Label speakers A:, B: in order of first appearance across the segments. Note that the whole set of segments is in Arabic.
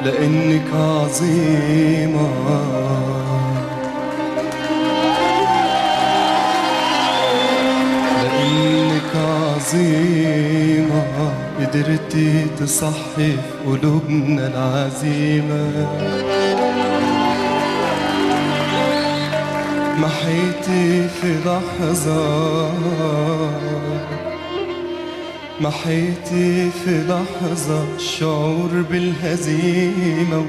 A: لأنك عظيمة، لأنك عظيمة، قدرتي تصحي في قلوبنا العزيمة. محيتي في لحظة، محيتي في لحظة الشعور بالهزيمة،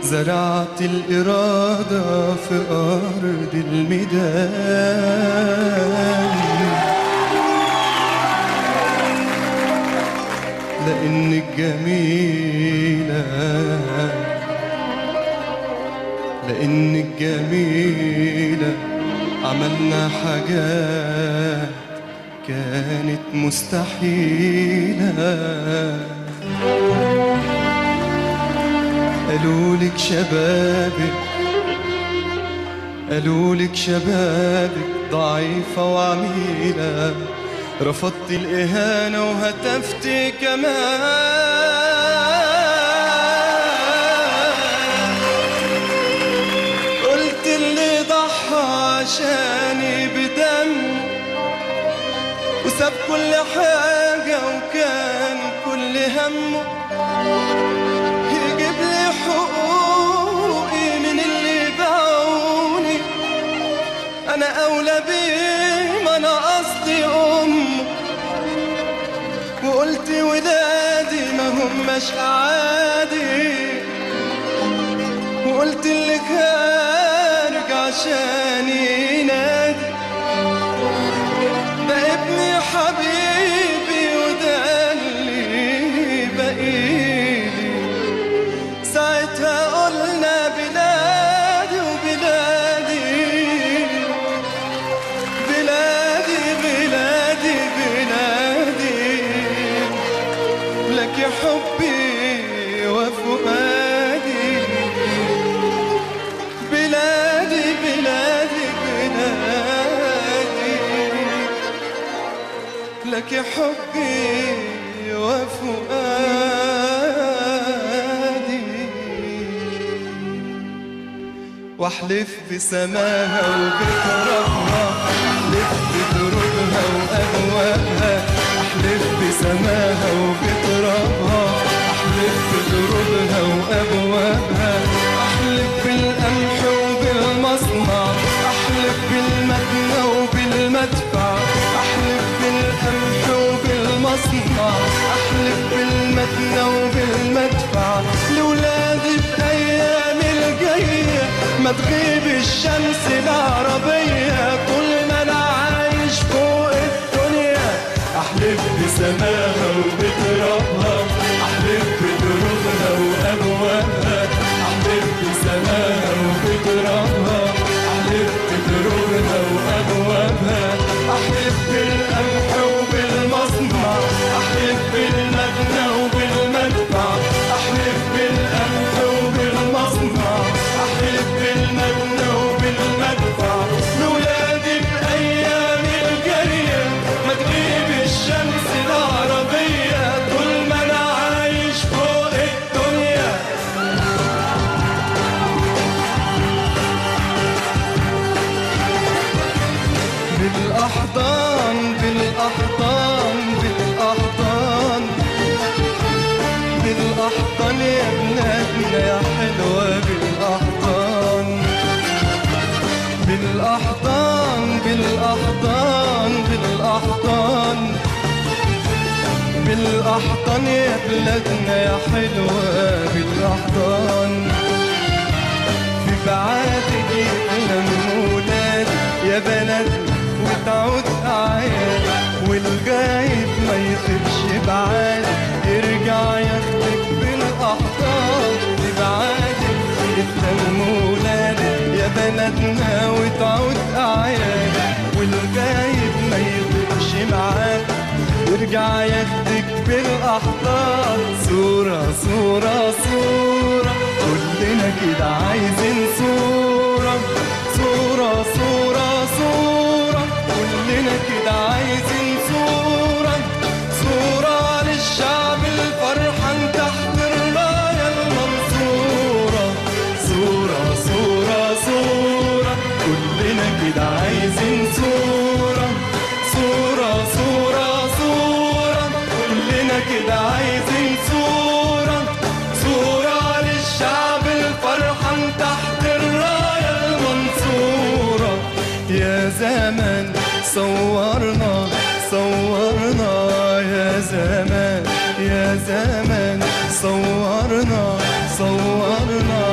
A: زرعت الإرادة في أرض الميدان. لأنك جميلة، لأنك جميلة، عملنا حاجات كانت مستحيلة. قالولك شبابك، قالولك شبابك ضعيفة وعميلة، رفضت الإهانة وهتفت كمان. قلت اللي ضحى عشاني بدم وساب كل حاجة وكان كل همه يجيب لي حقوقي من اللي باعوني. أنا أولى بيه، ما أنا قصدي أمه. وقلت ولادي ما هماش عادي، وقلت اللي خارج عشان ينادي ده ابني حبيبي وده اللي بقيلي. ساعتها قلنا بلادي وبلادي، بلادي بلادي بلادي، لك حبي وفؤادي. بلادي بلادي بلادي، لك حبي وفؤادي. واحلف بسماها وبترابها، احلف بدروبها وأهواها، احلف بسماها وبترابها، احلف بدروبها وأبوابها، احلف بالقمح وبالمصنع، احلف بالمدنى وبالمدفع، احلف بالقمح وبالمصنع، احلف بالمدنى وبالمدفع. لولادي بأيام الجاية ما تغيب الشمس العربية طول ما انا عايش فوق الدنيا. احلف بسماها وبترابها، احلف بدروبها وابوابها، احلف بسماها وبترابها، احلف بدروبها وابوابها، احلف بالقمح وبالمصنع، احلف بالمبنى وبالمدفع، احلف بالقمح وبالمصنع، احلف بالمبنى وبالمدفع. لولادي بايام الجايه ما تغيب الشمس العربيه طول ما انا عايش فوق الدنيا. بالاحضان بالاحضان بالاحضان، بالاحضان يا بلادنا يا حلوه بالاحضان. بالاحضان بالاحضان بالاحضان، بالاحضان يا بلادنا يا حلوه بالاحضان. في بعادك يتلموا ولاد يا بلدنا وتعود أعياد، والغايب ما يطيرش بعاد يرجع ياخدك بالأحضان. ببعادك يتلموا ولادك يا بلدنا وتعود أعياد، والغايب ما يطيرش معاك يرجع ياخدك بالأحضان. صورة صورة صورة كلنا كده عايزين صورة، صورة صورة صورة كلنا كده عايزين صورة، صورة للشعب الفرحان تحت الراية المنصورة. كلنا كده عايزين صورة، صورة للشعب الفرحان تحت الراية المنصورة. يا زمان صورنا صورنا، يا زمان يا زمان صورنا صورنا،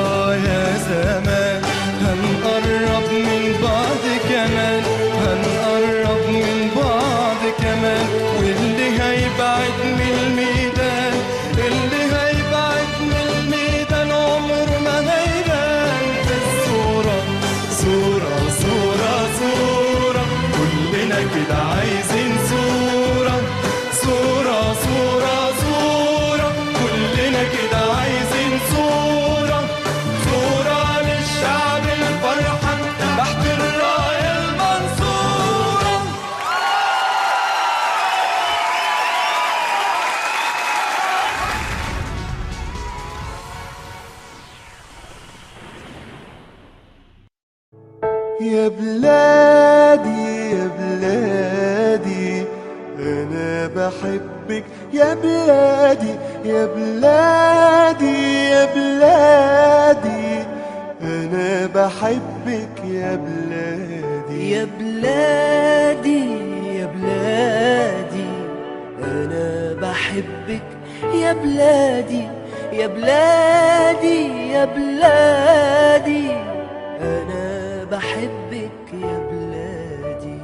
A: يا زمان هنقرب من بعض كمان، هنقرب من بعض كمان. واللي هيبعد من الميدان، اللي هيبعد من الميدان عمره ما هيبان في الصورة. صورة صورة صورة، كلنا كده عايزين صورة، صورة صورة صورة، كلنا كده عايزين صورة، صورة للشعب الفرحان تحت الراية المنصورة.
B: يا بلادي يا بلادي أنا بحبك يا بلادي، يا بلادي يا بلادي أنا بحبك يا بلادي.
C: يا بلادي يا بلادي أنا بحبك يا بلادي، يا بلادي يا بلادي أنا بحبك يا بلادي.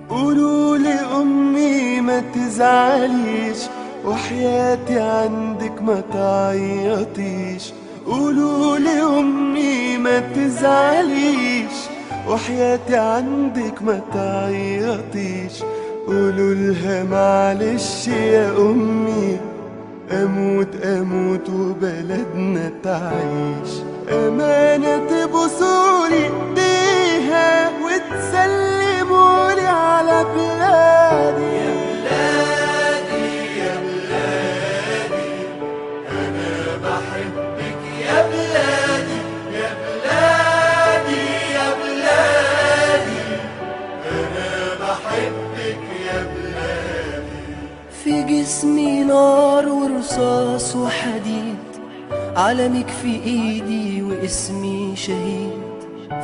B: قولوا لأمي ما تزعليش، وحياتي عندك ما تعيطيش. قولوا لأمي ما تزعليش، وحياتي عندك ما تعيطيش. قولوا لها معلش يا أمي، أموت أموت وبلدنا تعيش. أمانة تبوسولي ايديها وتسلمولي على بلادي.
C: يا بلادي يا بلادي أنا بحبك يا بلادي، يا بلادي يا بلادي أنا بحبك يا بلادي. في جسمي نار ورصاص وحديد، علمك في ايدي واسمي شهيد.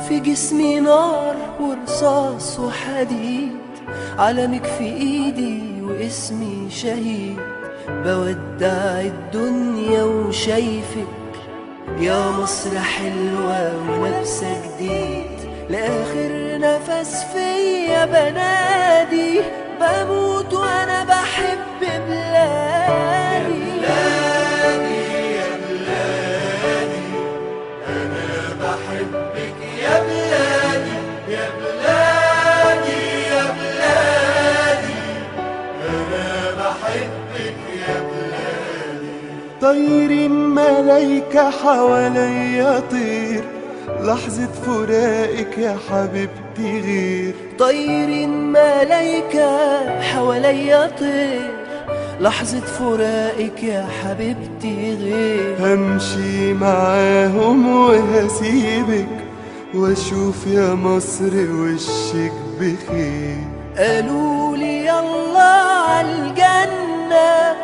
C: في جسمي نار ورصاص وحديد، علمك في ايدي واسمي شهيد. بودع الدنيا وشايفك يا مصر حلوة ولابسة جديد. لآخر نفس فيا بنادي، بموت وانا بحب بلادي. يا بلادي أنا بحبك يا بلادي، يا بلادي يا بلادي أنا بحبك يا بلادي.
B: طير ملايكة حواليا طير، لحظة فراقك يا حبيبتي غير.
C: طير ملايكة حواليا طير، لحظة فراقك يا حبيبتي غير.
B: همشي معاهم وهسيبك، واشوف يا مصر وشك بخير.
C: قالوا لي يلا عالجنة،